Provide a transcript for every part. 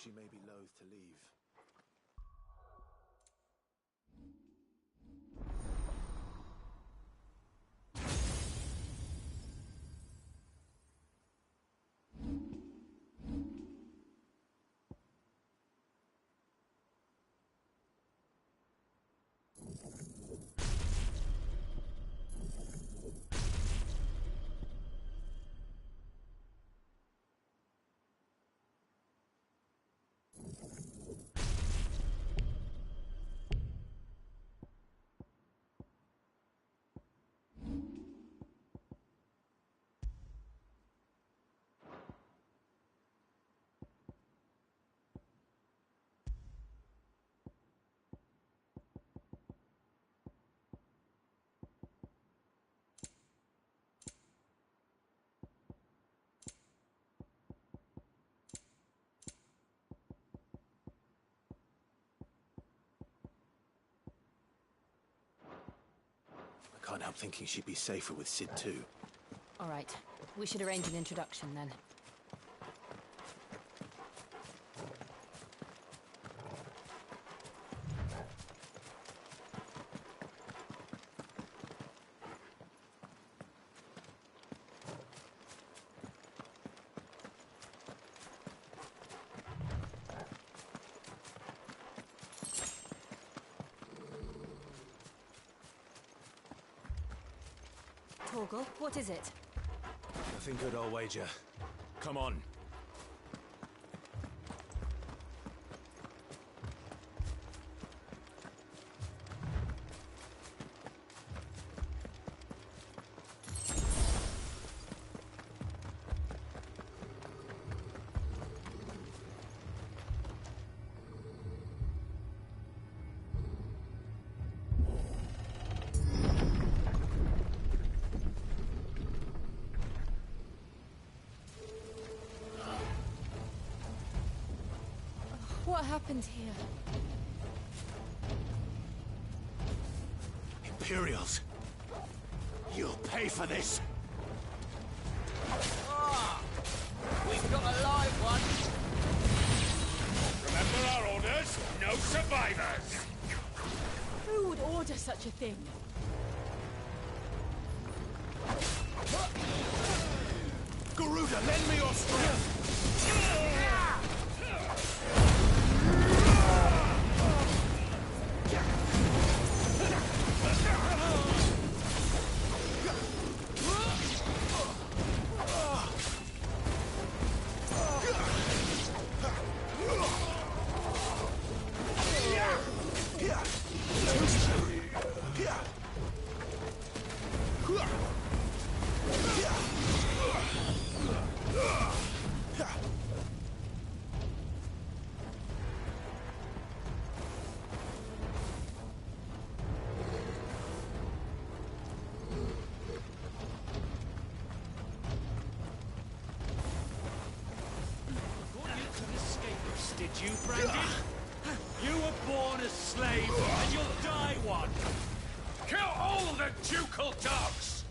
she may be loath to leave. I can't help thinking she'd be safer with Cid too. All right. We should arrange an introduction then. Torgal, what is it? Nothing good, I'll wager. Come on. What happened here? Imperials! You'll pay for this! Ah! We've got a live one! Remember our orders? No survivors! Who would order such a thing? Garuda, lend me your strength! Did you, Brandon? You were born a slave, and you'll die one! Kill all the ducal dogs!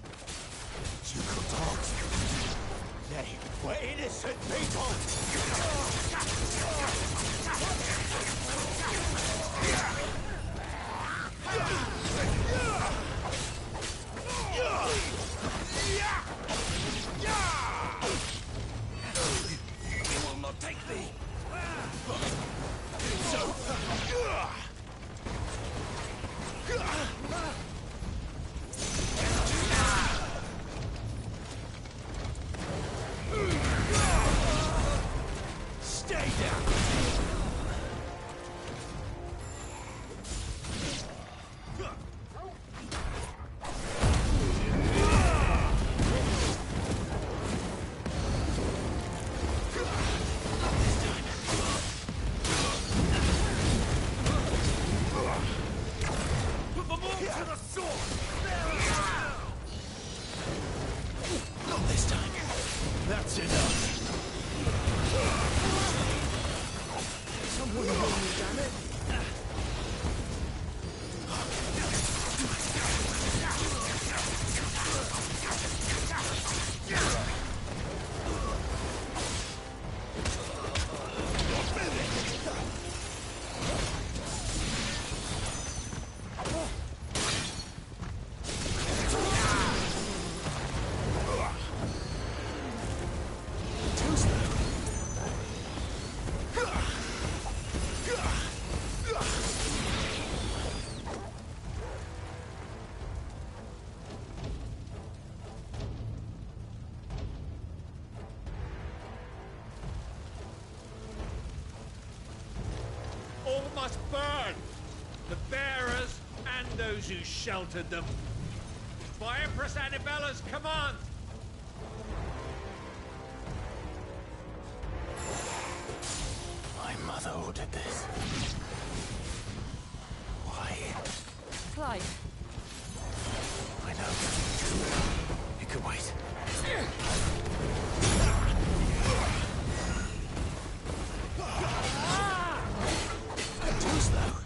Ducal dogs? They were innocent people! You will not take me! Stay down! Not this time. That's enough. must burn! The bearers and those who sheltered them. By Empress Annibella's command! My mother ordered this. Why? Clive, I know. You can wait. Too slow.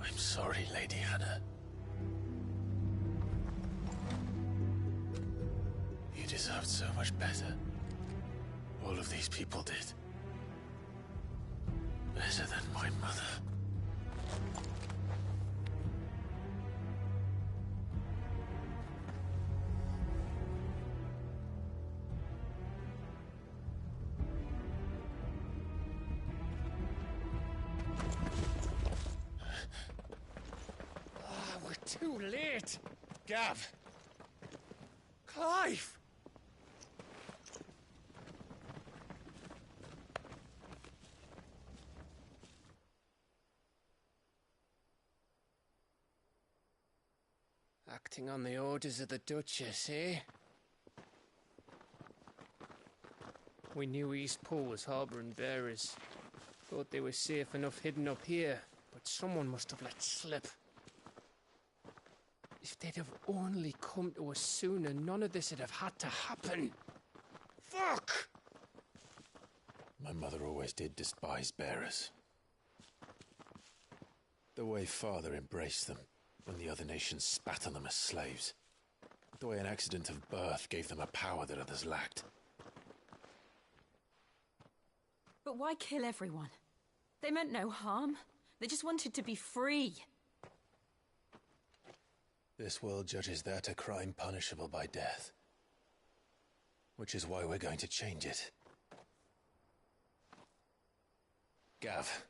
I'm sorry, Lady Hannah. You deserved so much better. All of these people did. Better than my mother. Too late! Gav! Clive! Acting on the orders of the Duchess, eh? We knew Eastpool was harbouring bearers. Thought they were safe enough hidden up here, but someone must have let slip. If they'd have only come to us sooner, none of this would have had to happen. Fuck! My mother always did despise bearers. The way Father embraced them when the other nations spat on them as slaves. The way an accident of birth gave them a power that others lacked. but why kill everyone? They meant no harm. They just wanted to be free. This world judges that a crime punishable by death. Which is why we're going to change it. Gav,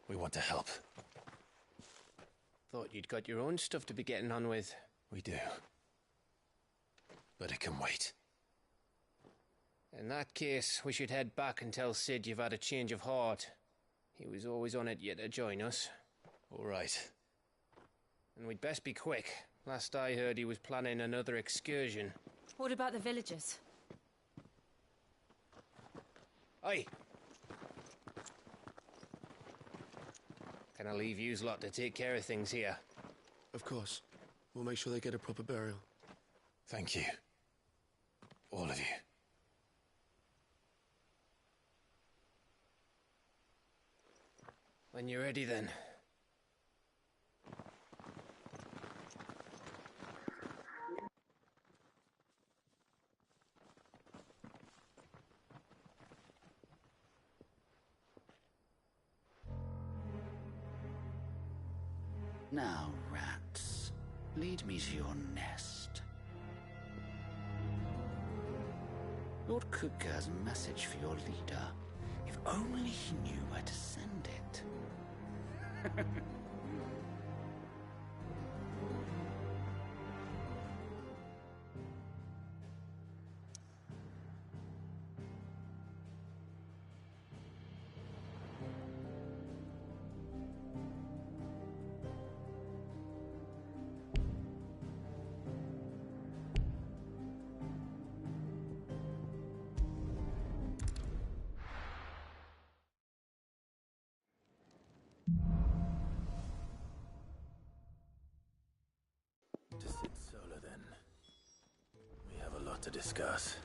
we want to help. Thought you'd got your own stuff to be getting on with. We do. But it can wait. In that case, we should head back and tell Sid you've had a change of heart. He was always on it yet to join us. All right. And we'd best be quick. Last I heard, he was planning another excursion. What about the villagers? Oi! Can I leave yous lot to take care of things here? Of course. We'll make sure they get a proper burial. Thank you. All of you. When you're ready, then. Now, rats, lead me to your nest. Lord Kupka has a message for your leader. If only he knew where to send it. To sit solo, then. We have a lot to discuss.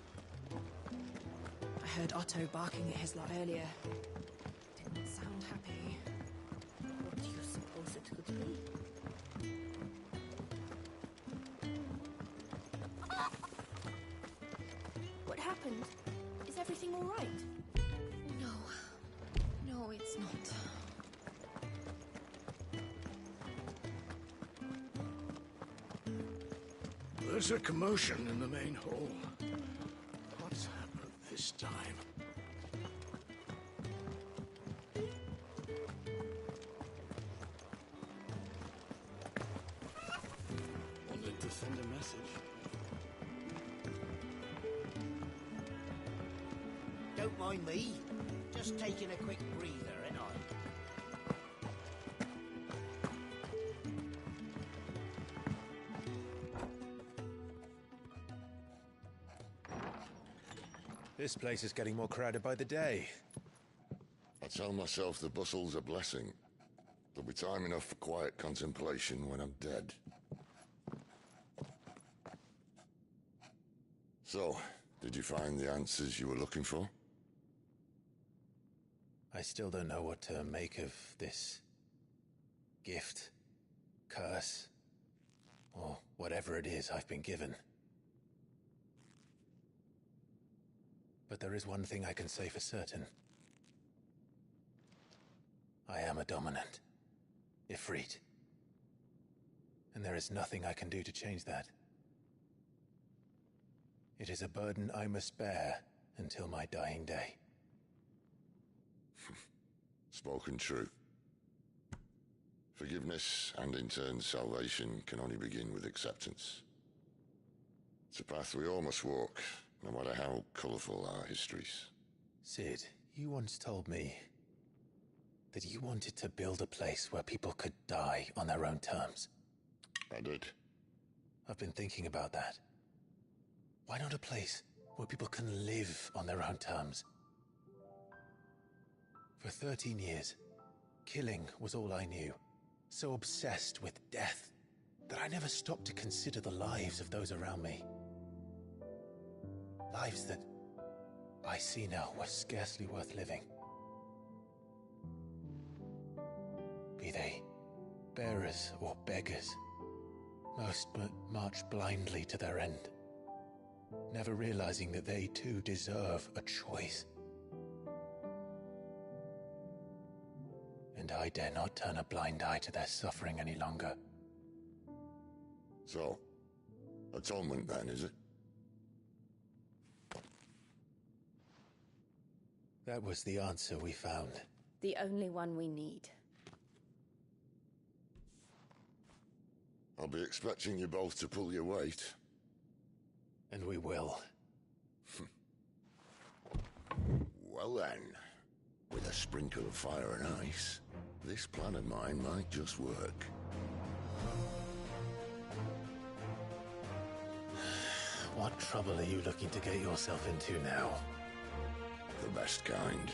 I heard Otto barking at his lot earlier. Didn't sound happy. What do you suppose it could be? What happened? Is everything all right? No. No, it's not. There's a commotion in the main hall. What's happened this time? Wanted to send a message. Don't mind me. Just taking a quick breather, ain't I? This place is getting more crowded by the day. I tell myself the bustle's a blessing. There'll be time enough for quiet contemplation when I'm dead. So, did you find the answers you were looking for? I still don't know what to make of this gift, curse, or whatever it is I've been given. But there is one thing I can say for certain. I am a dominant, Ifrit. And there is nothing I can do to change that. It is a burden I must bear until my dying day. Spoken true. Forgiveness, and in turn salvation, can only begin with acceptance. It's a path we all must walk, no matter how colourful our histories. Cid, you once told me that you wanted to build a place where people could die on their own terms. I did. I've been thinking about that. Why not a place where people can live on their own terms? For 13 years, killing was all I knew. So obsessed with death that I never stopped to consider the lives of those around me. Lives that I see now were scarcely worth living. Be they bearers or beggars, most but march blindly to their end, never realizing that they too deserve a choice. And I dare not turn a blind eye to their suffering any longer. So, atonement then, is it? That was the answer we found. The only one we need. I'll be expecting you both to pull your weight. And we will. Well then, with a sprinkle of fire and ice, this plan of mine might just work. What trouble are you looking to get yourself into now? The best kind.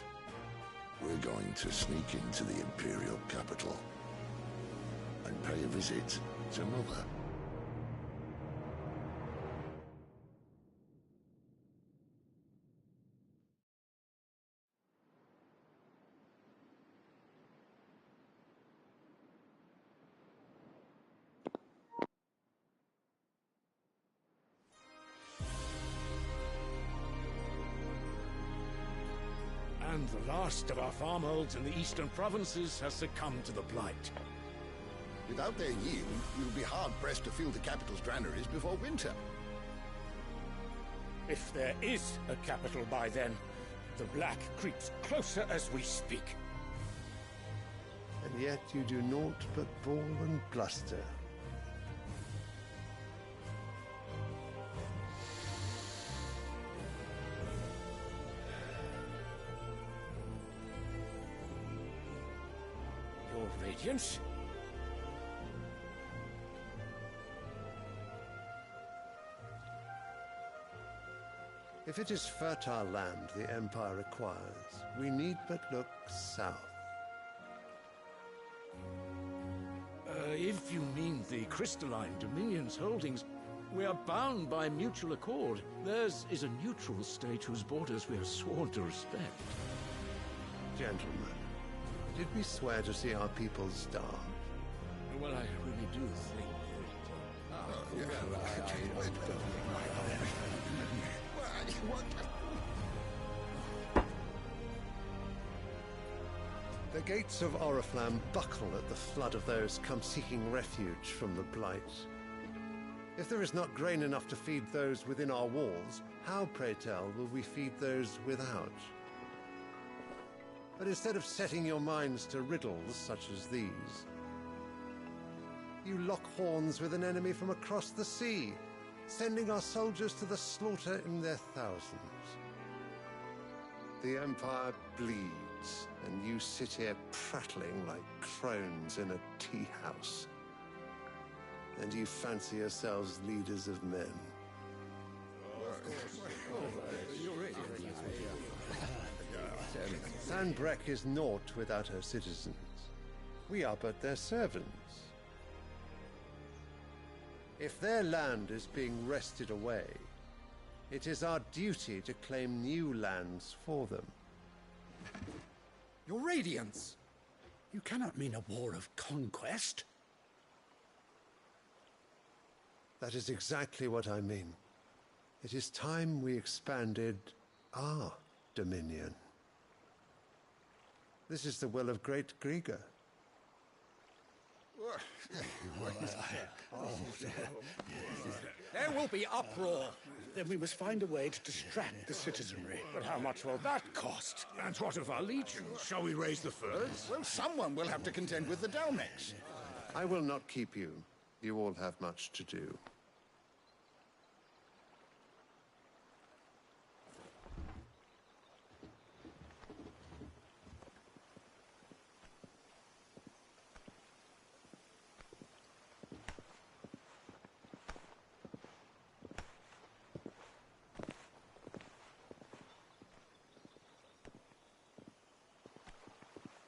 We're going to sneak into the Imperial capital and pay a visit to Mother. And the last of our farmholds in the eastern provinces has succumbed to the Blight. Without their yield, we'll be hard-pressed to fill the capital's granaries before winter. If there is a capital by then, the Black creeps closer as we speak. And yet you do naught but bawl and bluster. Your Radiance? If it is fertile land the Empire requires, we need but look south. If you mean the Crystalline Dominion's holdings, we are bound by mutual accord. Theirs is a neutral state whose borders we have sworn to respect. Gentlemen, did we swear to see our people starve? Well, I really do think The gates of Oriflamme buckle at the flood of those come seeking refuge from the Blight. If there is not grain enough to feed those within our walls, how, pray tell, will we feed those without? But instead of setting your minds to riddles such as these, you lock horns with an enemy from across the sea, sending our soldiers to the slaughter in their thousands. The Empire bleeds, and you sit here prattling like crones in a tea house. And you fancy yourselves leaders of men. Sanbreque is naught without her citizens. We are but their servants. If their land is being wrested away, it is our duty to claim new lands for them. Your Radiance! You cannot mean a war of conquest. That is exactly what I mean. It is time we expanded our dominion. This is the will of great Grieger. There will be uproar. Then we must find a way to distract the citizenry. But how much will that cost? And what of our legions? Shall we raise the furs? Well, someone will have to contend with the Dalmex. I will not keep you. You all have much to do.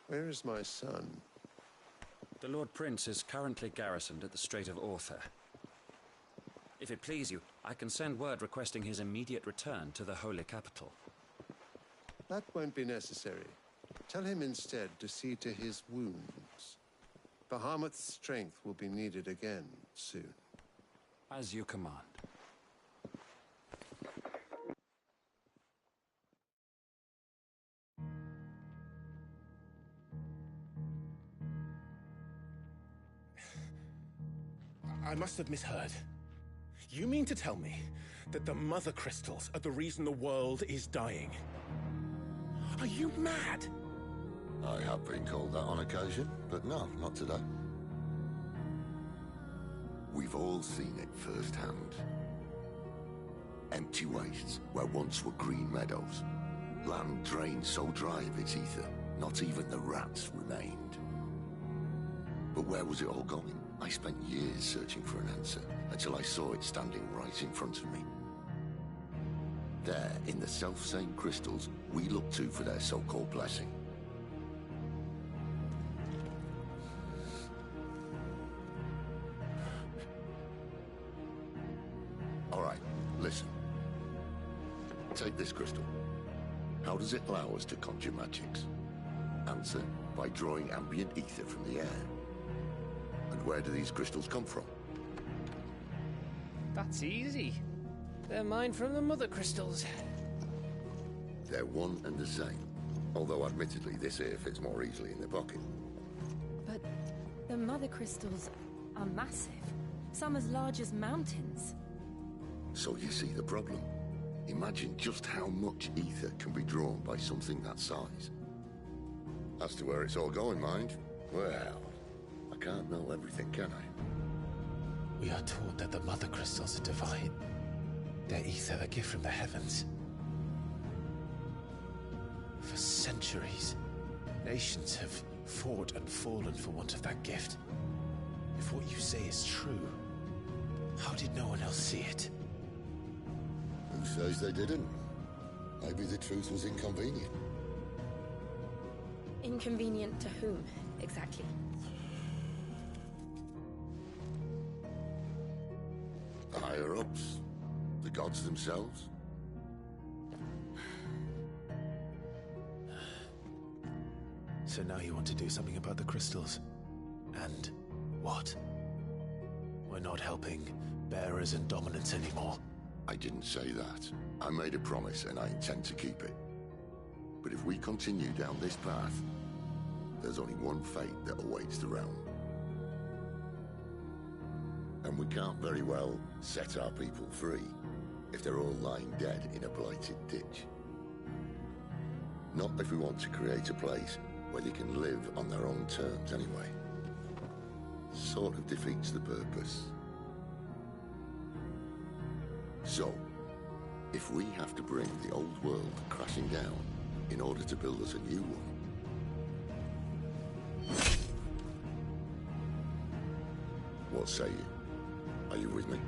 Where is my son? The Lord Prince is currently garrisoned at the Strait of Orther. If it please you, I can send word requesting his immediate return to the Holy Capital. That won't be necessary. Tell him instead to see to his wounds. Bahamut's strength will be needed again soon. As you command. I must have misheard. You mean to tell me that the Mother Crystals are the reason the world is dying? Are you mad? I have been called that on occasion, but no, not today. We've all seen it firsthand. Empty wastes where once were green meadows. Land drained so dry of its ether, not even the rats remained. But where was it all going? I spent years searching for an answer, until I saw it standing right in front of me. There, in the self-same crystals we look to for their so-called blessing. Take this crystal. How does it allow us to conjure magics? Answer, by drawing ambient ether from the air. And where do these crystals come from? That's easy. They're mine from the mother crystals. They're one and the same. Although admittedly this here fits more easily in the pocket. But the mother crystals are massive. Some as large as mountains. So you see the problem. Imagine just how much ether can be drawn by something that size. As to where it's all going, mind, well, I can't know everything, can I? We are taught that the mother crystals are divine. Their ether a gift from the heavens. For centuries, nations have fought and fallen for want of that gift. If what you say is true, how did no one else see it? Who says they didn't? Maybe the truth was inconvenient. Inconvenient to whom, exactly? The higher-ups? The gods themselves? So now you want to do something about the crystals? And what? We're not helping bearers and dominants anymore. I didn't say that. I made a promise and I intend to keep it. But if we continue down this path, there's only one fate that awaits the realm. And we can't very well set our people free if they're all lying dead in a blighted ditch. Not if we want to create a place where they can live on their own terms anyway. Sort of defeats the purpose. So, if we have to bring the old world crashing down in order to build us a new one, what say you? Are you with me?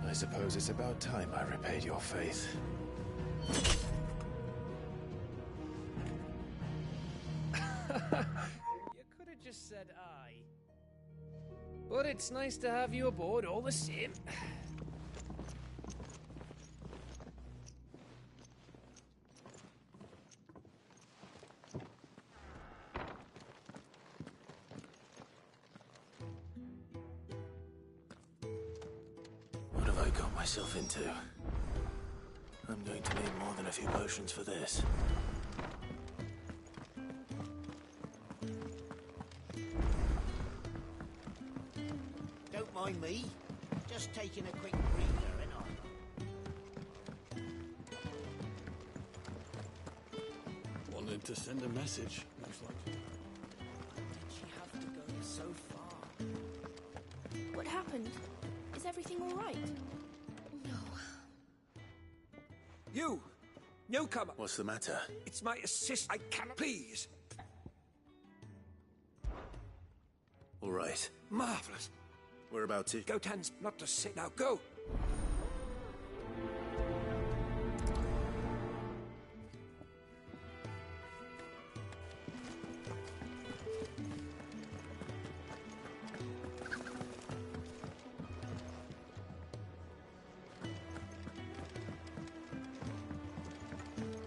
I suppose it's about time I repaid your faith. You could have just said aye. But it's nice to have you aboard all the same. What have I got myself into? I'm going to need more than a few potions for this. Don't mind me. Just taking a quick breather, ain't I? Wanted to send a message, most likely. Did she have to go so far? What happened? Is everything all right? No. You! Newcomer! What's the matter? It's my assist. I cannot. Please! All right. Marvelous. We're about to... Go, Tans, not to sit. Now, go!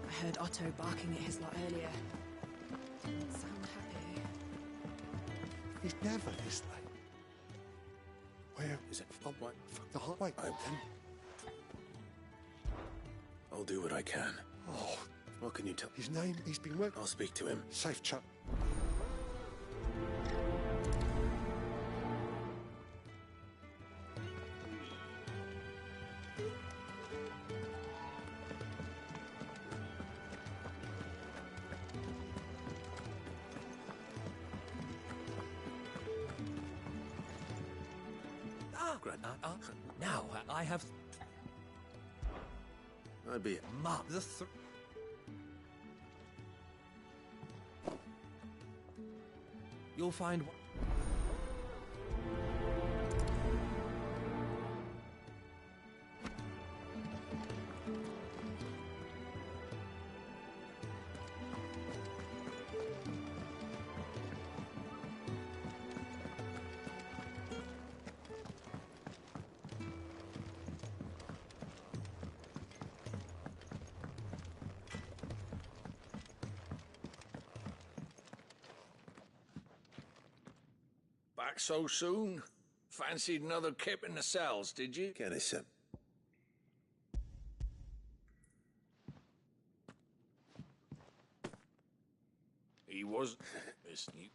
I heard Otto barking at his lot earlier. Didn't sound happy. He's never this late. Where Is it? Oh, what? Fuck the highway. I'll do what I can. Oh, What can you tell? his name, he's been working. I'll speak to him. Safe chuck. Now, I have... I'd be... The You'll find... back so soon? Fancied another kip in the cells, did you? Kennison. He was... listening.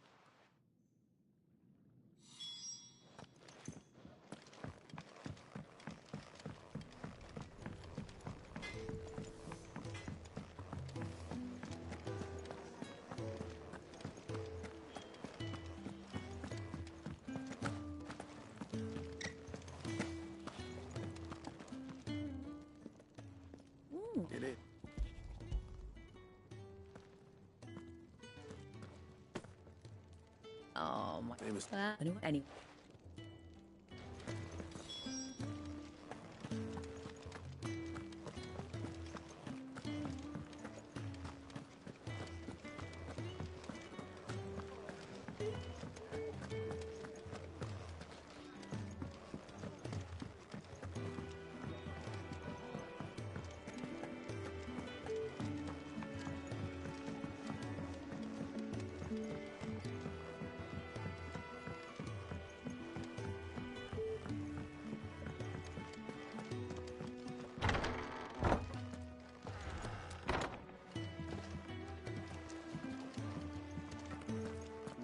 Did it? Oh my. Famous. Anyway.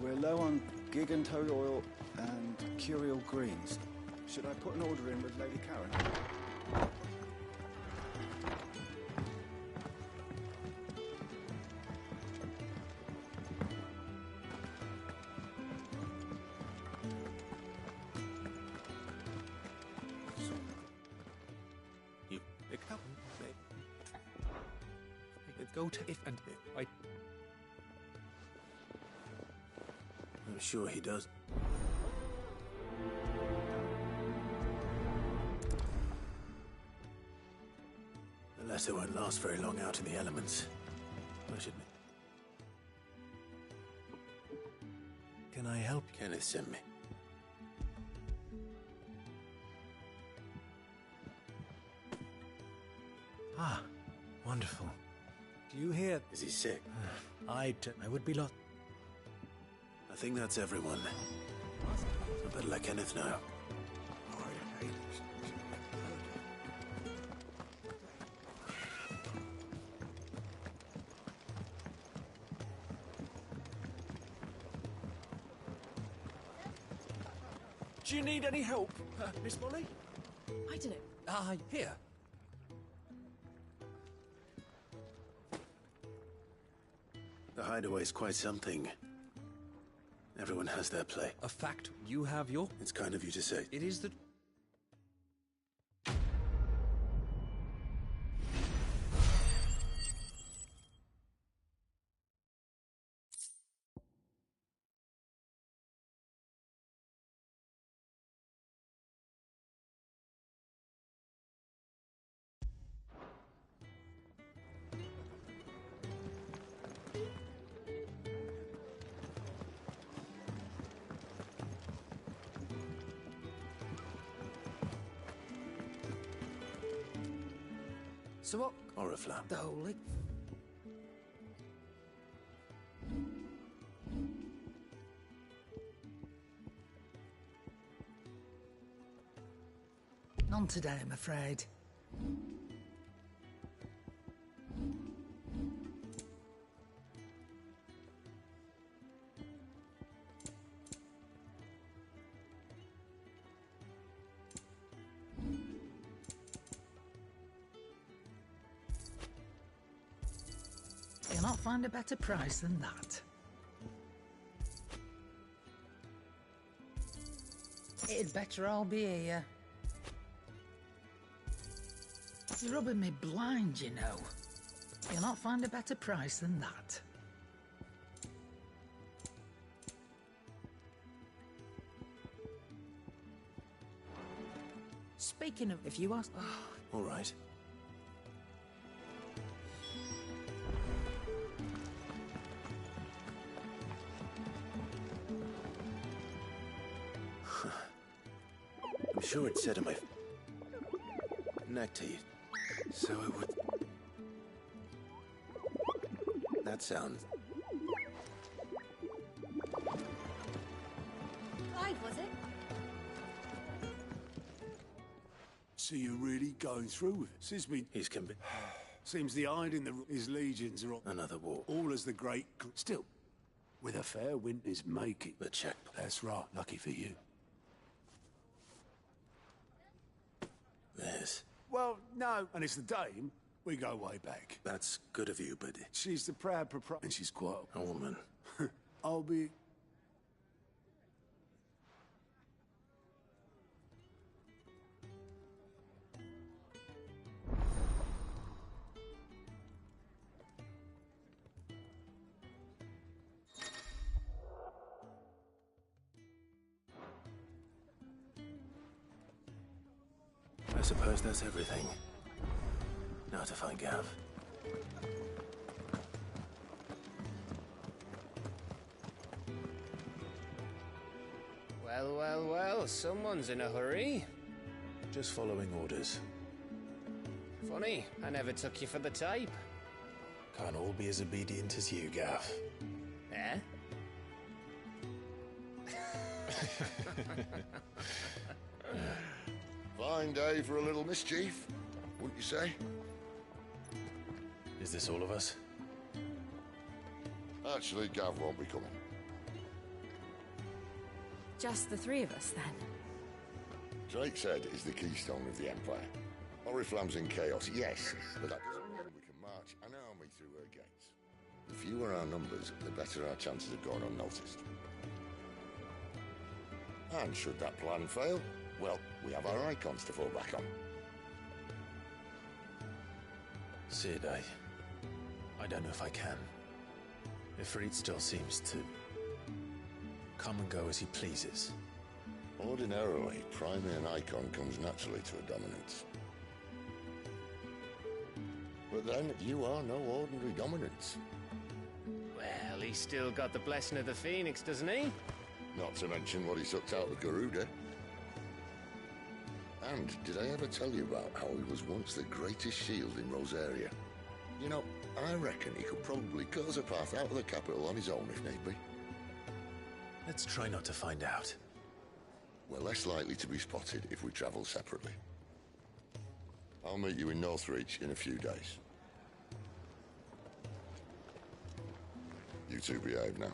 We're low on gig and toad oil and curial greens. Should I put an order in with Lady Karen? You pick up. Go to if and I. I'm sure he does. The letter won't last very long out in the elements. Why shouldn't it? Can I help? Kenneth sent me. Ah, wonderful. Do you hear? Is he sick? I would be lost. I think that's everyone. I better let Kenneth know. Do you need any help, Miss Molly? I don't know. Here. The hideaway's quite something. Everyone has their play. A fact, you have your... It's kind of you to say. It is the... So what? Oriflamme. The holy. None today, I'm afraid. You'll not find a better price than that. It'd better all be here. You're rubbing me blind, you know. You'll not find a better price than that. Speaking of, if you ask... All right. I'm sure it said on my neck teeth, so it would. That sounds. ride, was it? So you're really going through with it? He's convinced. Seems the hide in his legions are Another war. all as the great... Still, with a fair winter's making. The check. That's right, lucky for you. Yes. Well, no. And it's the dame. We go way back. That's good of you, but She's the proud proprietor, and she's quite... a woman. I'll be... I suppose that's everything. Now to find Gav. Well, well, well, someone's in a hurry. Just following orders. Funny, I never took you for the type. Can't all be as obedient as you, Gav. Eh? Fine day for a little mischief, wouldn't you say? Is this all of us? Actually, Gav won't be coming. Just the three of us, then? Drake's Head is the keystone of the Empire. Oriflamme's in chaos, yes, but that doesn't mean we can march an army through her gates. The fewer our numbers, the better our chances of going unnoticed. And should that plan fail, well, we have our icons to fall back on. Sid, I don't know if I can. Ifrit still seems to come and go as he pleases. Ordinarily, priming an icon comes naturally to a dominance. But then, you are no ordinary dominance. Well, he's still got the blessing of the Phoenix, doesn't he? Not to mention what he sucked out of Garuda. And did I ever tell you about how he was once the greatest shield in Rosaria? You know, I reckon he could probably cut us a path out of the capital on his own if need be. Let's try not to find out. We're less likely to be spotted if we travel separately. I'll meet you in Northreach in a few days. You two behave now.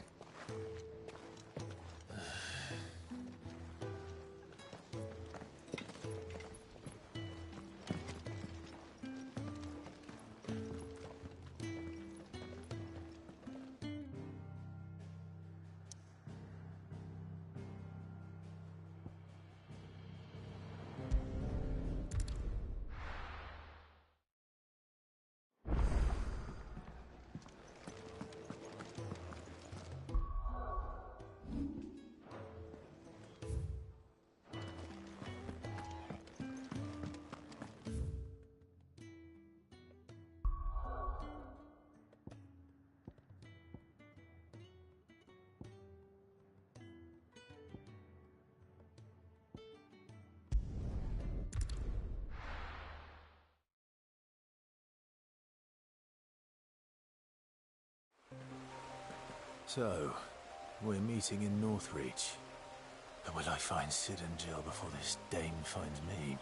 So, we're meeting in Northreach. But will I find Sid and Jill before this dame finds me?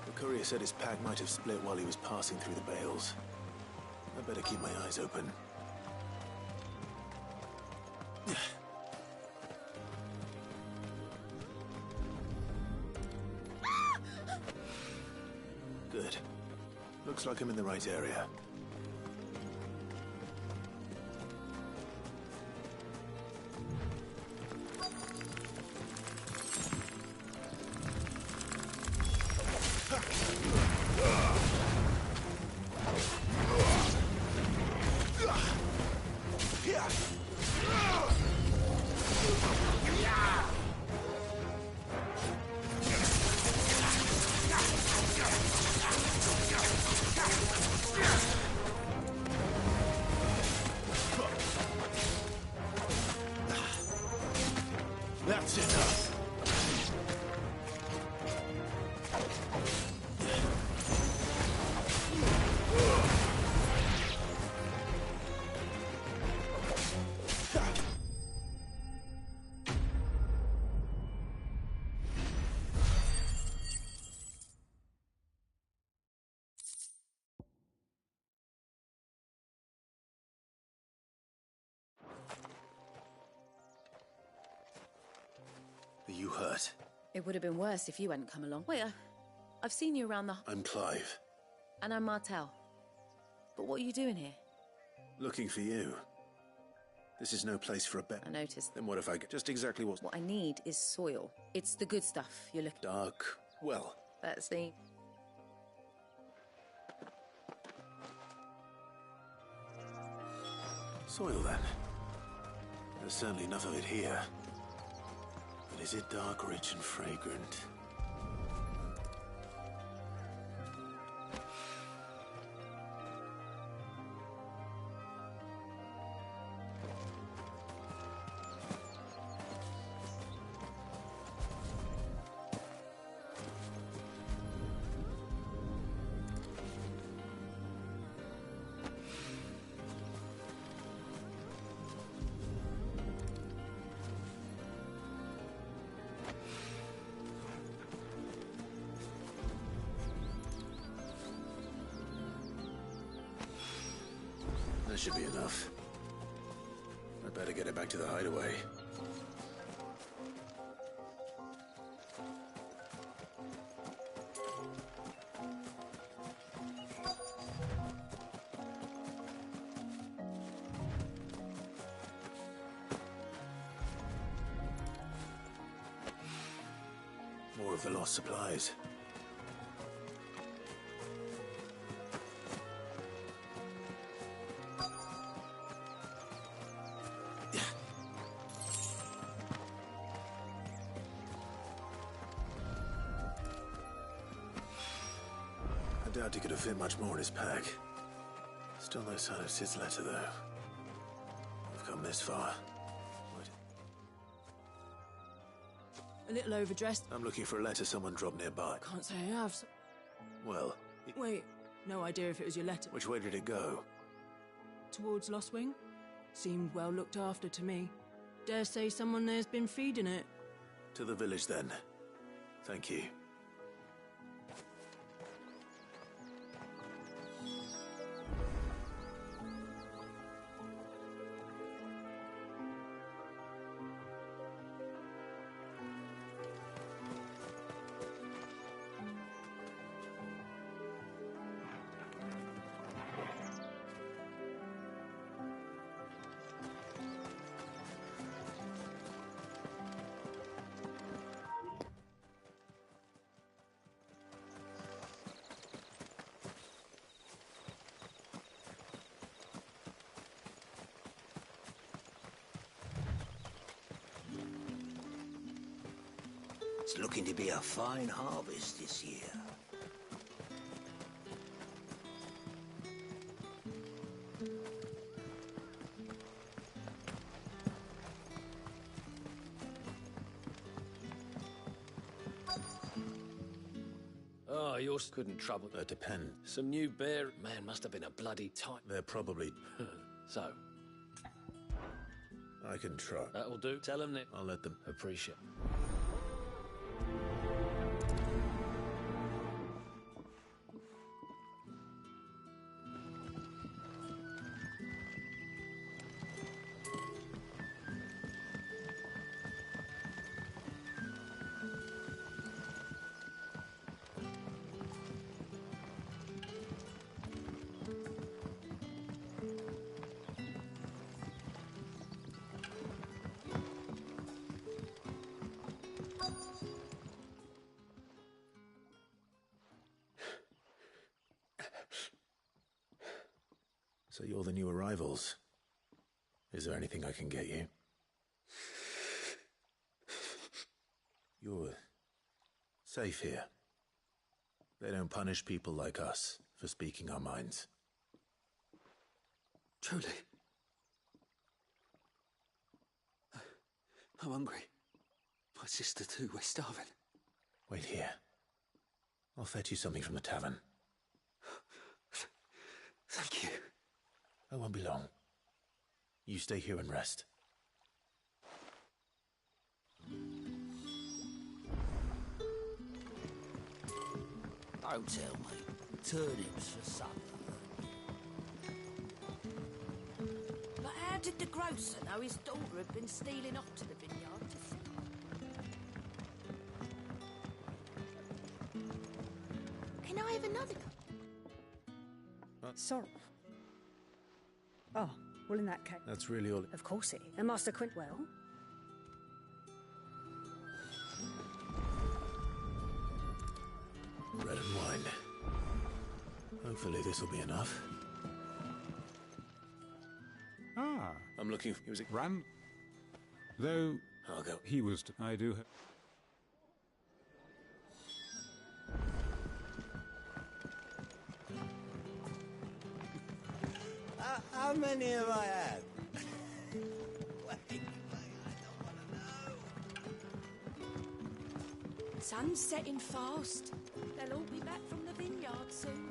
The courier said his pack might have split while he was passing through the bales. I better keep my eyes open. Good. Looks like I'm in the right area. you hurt? It would have been worse if you hadn't come along. Wait, I've seen you around the... I'm Clive. And I'm Martel. But what are you doing here? Looking for you. This is no place for a bet. I noticed. Then what if I... Just exactly what... What I need is soil. It's the good stuff you're looking... Dark well. That's the... Soil, then. There's certainly enough of it here. But is it dark, rich, and fragrant? That should be enough. I'd better get it back to the hideaway. More of the lost supplies. I doubt he could have fit much more in his pack. Still no sign of Sid's letter, though. I've come this far. Wait. A little overdressed. I'm looking for a letter someone dropped nearby. Can't say I have. Well... Wait, no idea if it was your letter. Which way did it go? Towards Lost Wing? Seemed well looked after to me. Dare say someone there's been feeding it. To the village, then. Thank you. It's looking to be a fine harvest this year. Oh, yours couldn't trouble. Depend. Some new bear... Man, must have been a bloody tight... They're probably... So? I can try. That'll do. Tell them that... I'll let them... Appreciate. So you're the new arrivals. Is there anything I can get you? You're safe here. They don't punish people like us for speaking our minds. Truly. I'm hungry. My sister too, we're starving. Wait here. I'll fetch you something from the tavern. Thank you. I won't be long. You stay here and rest. Don't tell me. Turnips for supper. But how did the grocer know his daughter had been stealing off to the vineyard to Can I have another? Sorrow. Oh, well, in that case. That's really all. Of course it is. And Master Quintwell? Bread and wine. Hopefully this will be enough. Ah. I'm looking. He was Ram. Though I'll go. He was. I do. How many have I had? Sun's setting fast. They'll all be back from the vineyard soon.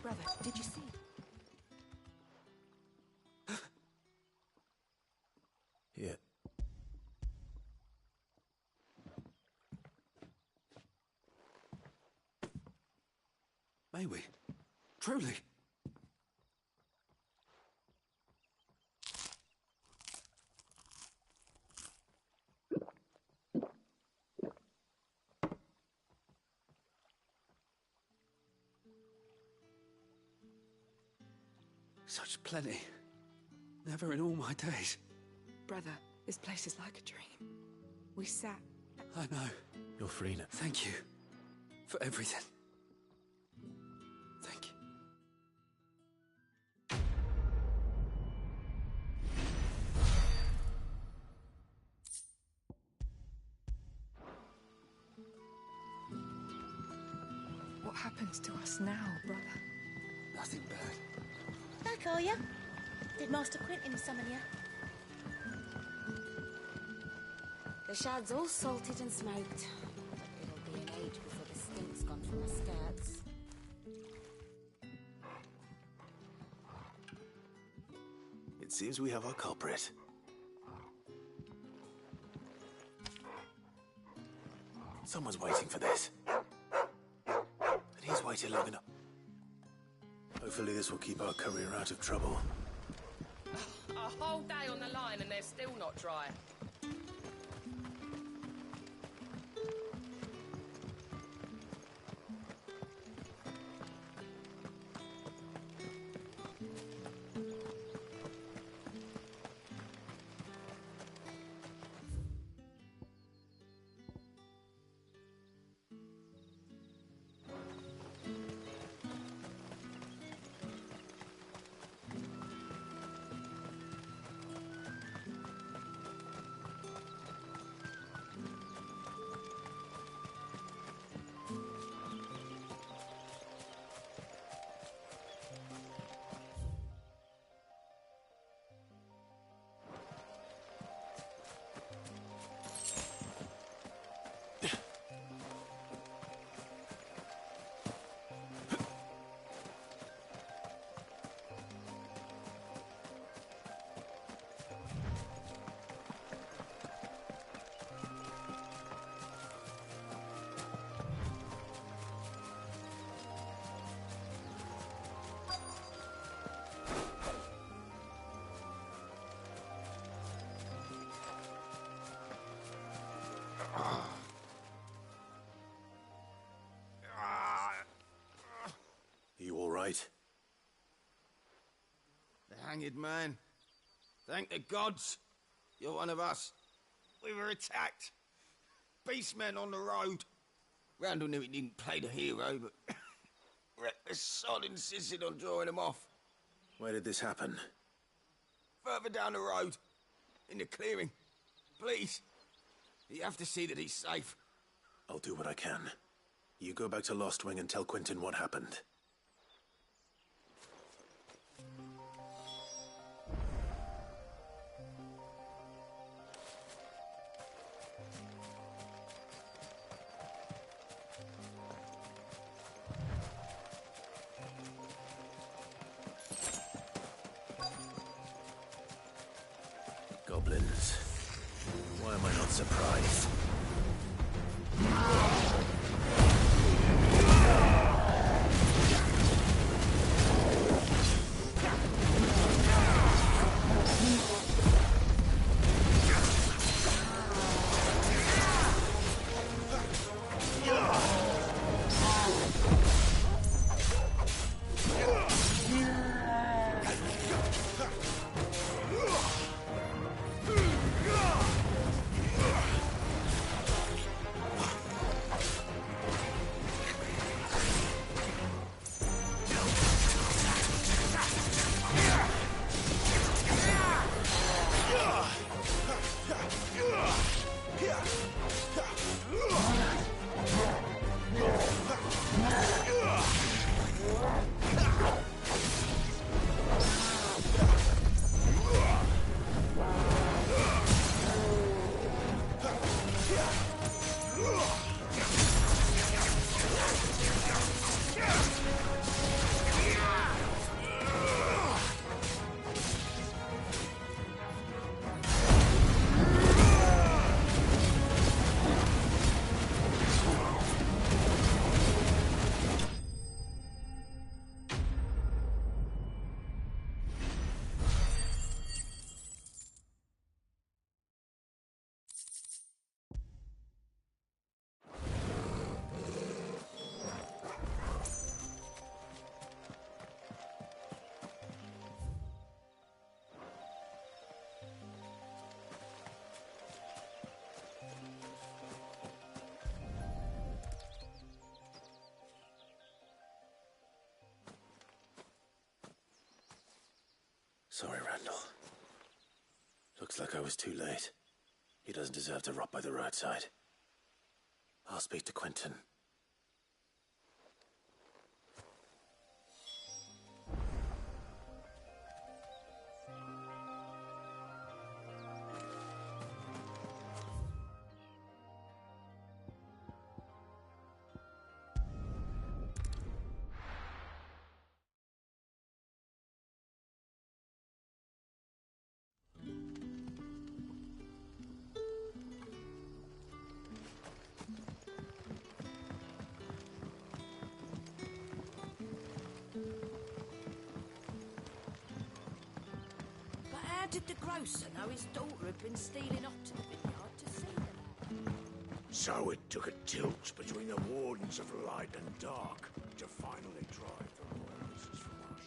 Brother, did you see? Yeah. May we? Truly? Such plenty. Never in all my days. Brother, this place is like a dream. We sat. I know. You're free now. Thank you for everything. Thank you. What happens to us now, brother? Nothing bad. Back, are ya? Did Master Quentin summon ya? The shad's all salted and smoked. But it'll be an age before the stink's gone from my skirts. It seems we have our culprit. Someone's waiting for this. And he's waited long enough. Hopefully this will keep our career out of trouble. A whole day on the line and they're still not dry. right? The hanged man. Thank the gods. You're one of us. We were attacked. Beastmen on the road. Randall knew he didn't play the hero, but reckless sod insisted on drawing him off. Where did this happen? Further down the road. In the clearing. Please. You have to see that he's safe. I'll do what I can. You go back to Lost Wing and tell Quentin what happened. Goblins. Why am I not surprised? Sorry, Randall. Looks like I was too late. He doesn't deserve to rot by the roadside. I'll speak to Quentin. Did the grocer know his daughter had been stealing off to the vineyard to see them? So it took a tilt between the Wardens of Light and Dark to finally drive the Royalists from us.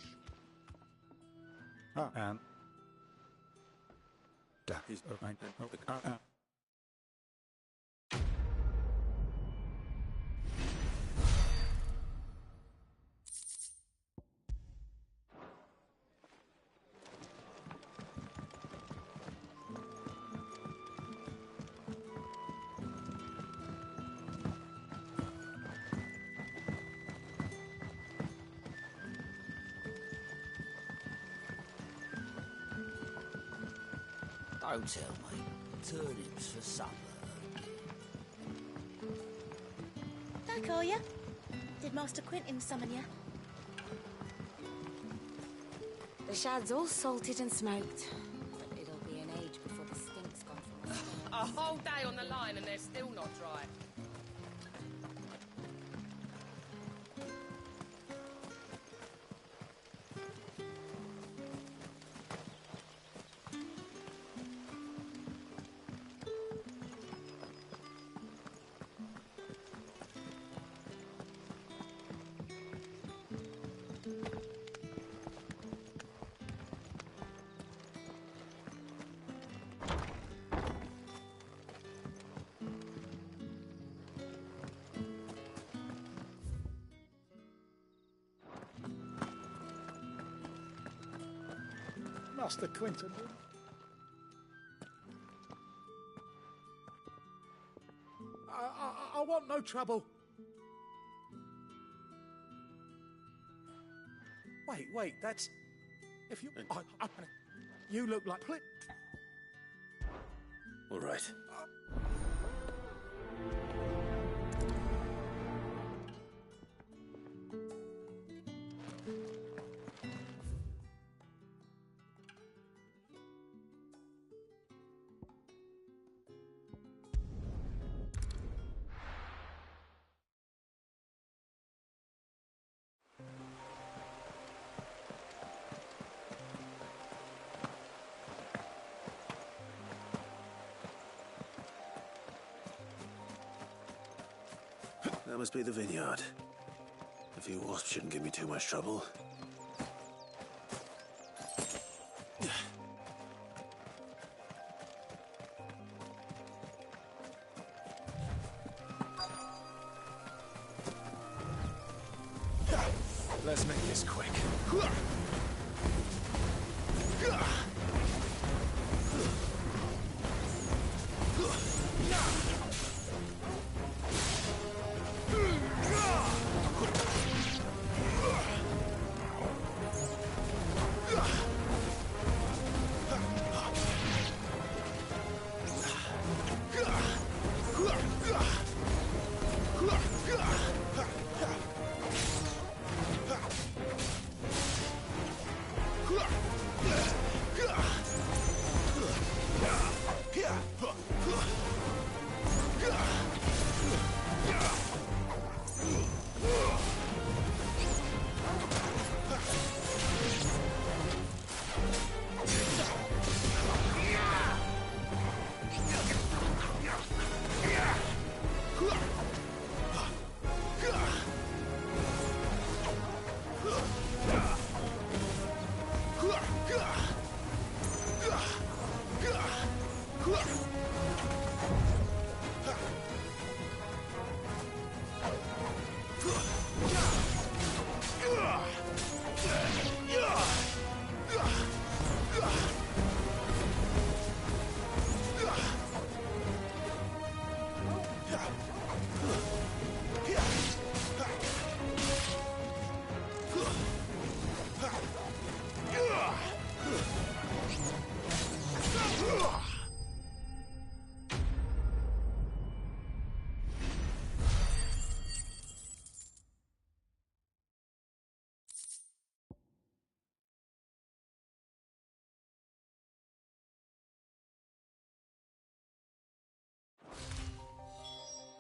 Don't tell me. Turnips for supper. Back, are ya? Did Master Quentin summon ya? The shad's all salted and smoked. But it'll be an age before the stink's gone from us. A whole day on the line and they're still not dry. Master Quentin. I want no trouble. Wait, that's... If you... you look like... All right. That must be the vineyard. A few wasps shouldn't give me too much trouble. Let's make this quick.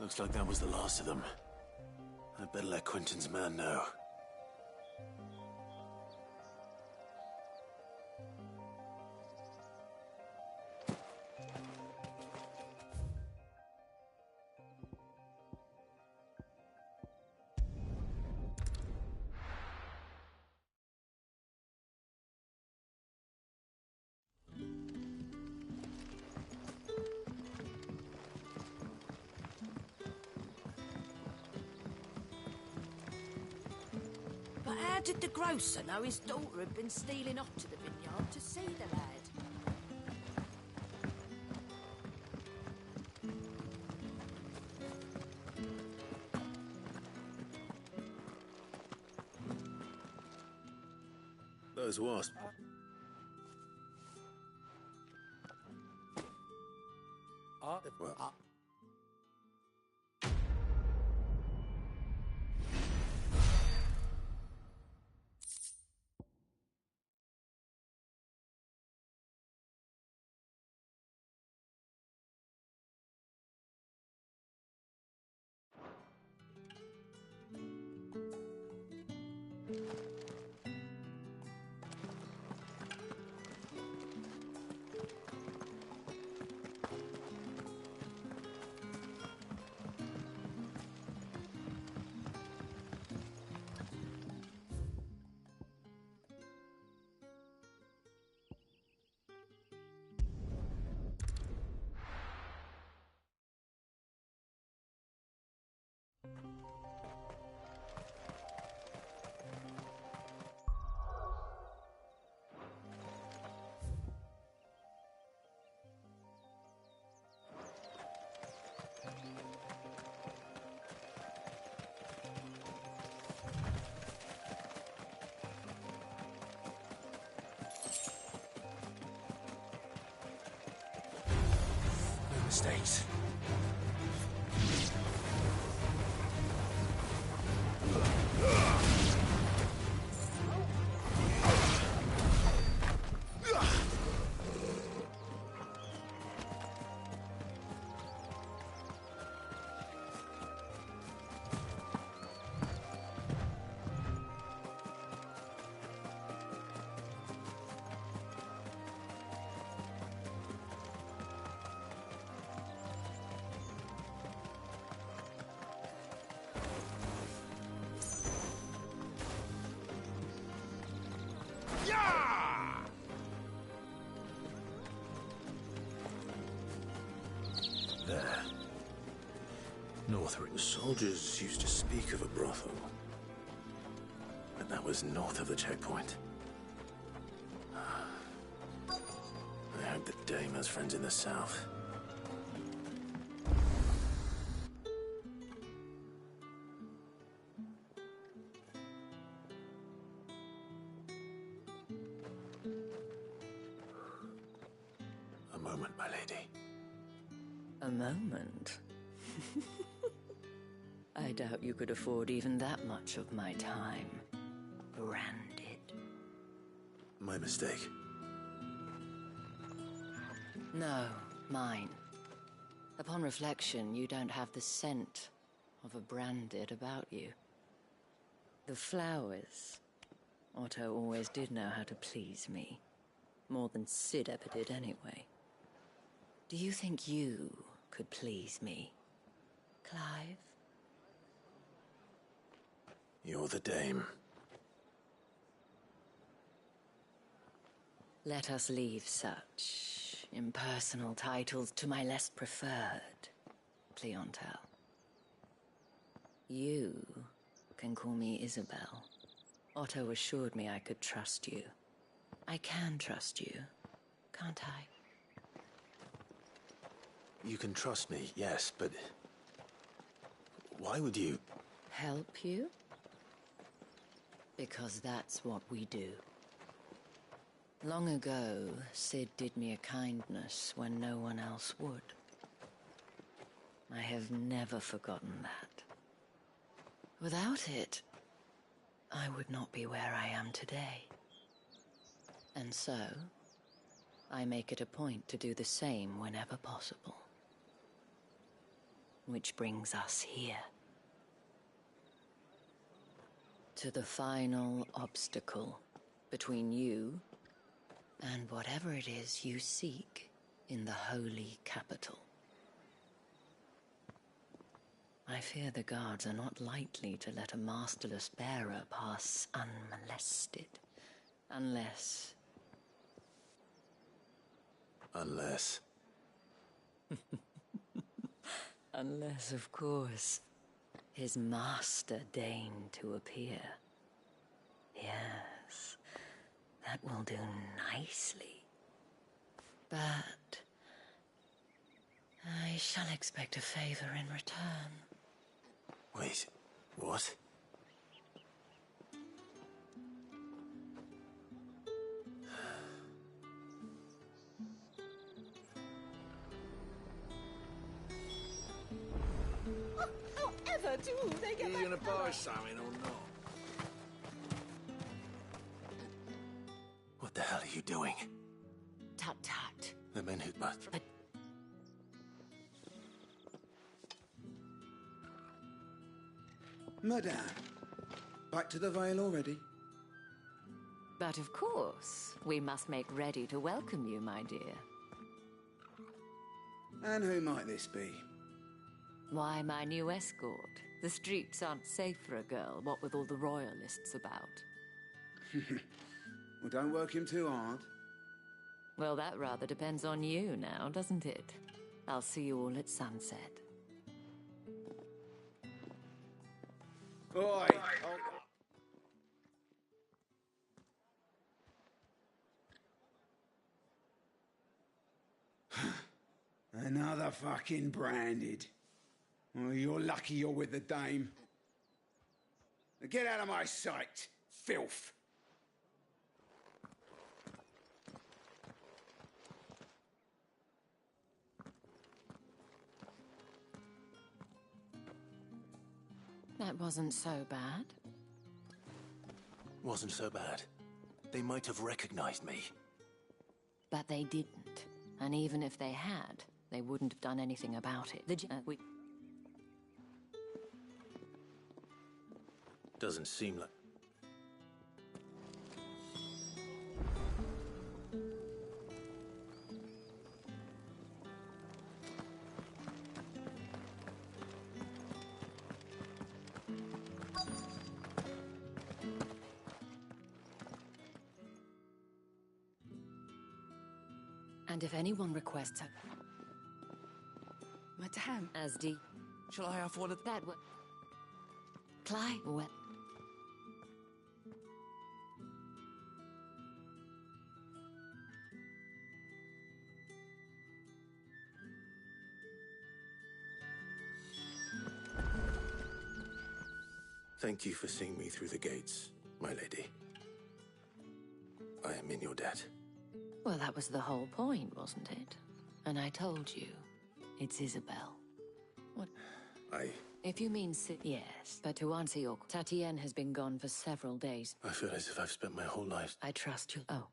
Looks like that was the last of them. I'd better let Quentin's man know. But how did the grocer know his daughter had been stealing off to the vineyard to see the lad? Those wasps. Well, mistakes. There. Northridge. The soldiers used to speak of a brothel. But that was north of the checkpoint. I hope that Dame has friends in the south. A moment, my lady. A moment? I doubt you could afford even that much of my time. Branded. My mistake. No, mine. Upon reflection, you don't have the scent of a branded about you. The flowers. Otto always did know how to please me. More than Sid ever did anyway. Do you think you could please me, Clive? You're the Dame. Let us leave such impersonal titles to my less preferred, Cleontel. You can call me Isabel. Otto assured me I could trust you. I can trust you, can't I? You can trust me, yes, but... why would you... Help you? Because that's what we do. Long ago, Sid did me a kindness when no one else would. I have never forgotten that. Without it, I would not be where I am today. And so, I make it a point to do the same whenever possible. Which brings us here. To the final obstacle between you and whatever it is you seek in the holy capital. I fear the guards are not likely to let a masterless bearer pass unmolested. Unless... Unless... Unless, of course, his master deigned to appear. Yes, that will do nicely. But I shall expect a favor in return. Wait, what? However do they get You back gonna buy together? something or not? What the hell are you doing? Tut tut. The men who... But... Madame, back to the Vale already? But of course, we must make ready to welcome you, my dear. And who might this be? Why, my new escort. The streets aren't safe for a girl, what with all the royalists about. Well, don't work him too hard. Well, that rather depends on you now, doesn't it? I'll see you all at sunset. Oi! Another fucking branded. Oh, you're lucky you're with the Dame. Now get out of my sight, filth! That wasn't so bad. Wasn't so bad. They might have recognized me. But they didn't. And even if they had, they wouldn't have done anything about it. We... Doesn't seem like... And if anyone requests a... Madame. As D... Shall I have one of... That would... Clive, well... Thank you for seeing me through the gates, my lady. I am in your debt. Well, that was the whole point, wasn't it? And I told you, it's Isabel. What? If you mean yes, but to answer your... Tatienne has been gone for several days. I feel as if I've spent my whole life... I trust you. Oh.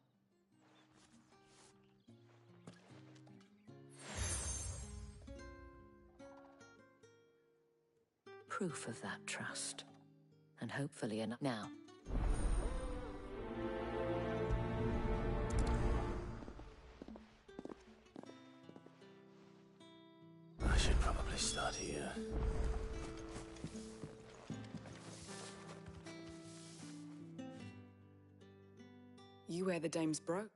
Proof of that trust. And hopefully enough... Now. I should probably start here. You wear the dame's brooch.